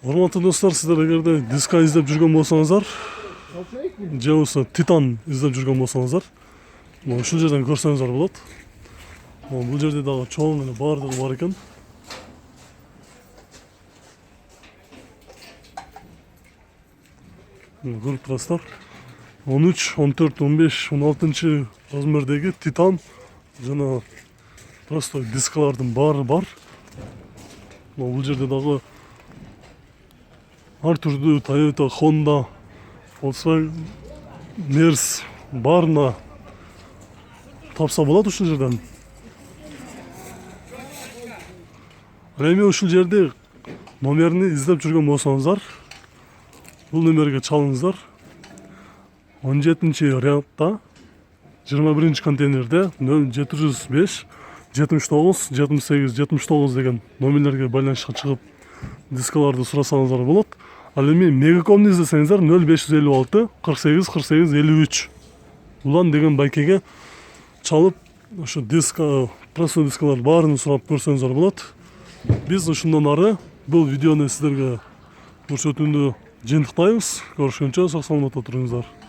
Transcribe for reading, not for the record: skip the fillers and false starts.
Урматтуу достор, сиздер эгерде диска издеп жүргөн болсоңуздар, же болбосо Титан издеп жүргөн болсоңуздар, ушул жерден көрсөңүздөр болот. Бул жерде дагы чоң эле баардыгы бар экен. Көрүп турасыздар. 13, 14, 15, 16 размердеги Титан жана просто дискалардын баары бар. Бул жерде дагы ар түрдүү Toyota, Honda, Volkswagen, Mercedes баарына тапса болот ушул жерден. Эми ушул жерде номерин издеп жүргөн болсоңуздар, бул номерге чалыңыздар. 17-рядта 21-контейнерде 0705 79 78 79 деген номерлерге байланышка чыгып дискаларды сурасаңыздар болот. Ал эми Мегакомду издесеңиздер 0556 48 48 53 улан деген байкеге чалып, ошо диска, простой дискалар баарын сурап көрсөңүздөр болот. Биз ушундан ары бул видеону сиздерге көрсөтүүнү жыйынтыктайбыз. Көрүшкөнчө сак саламатта туруңуздар.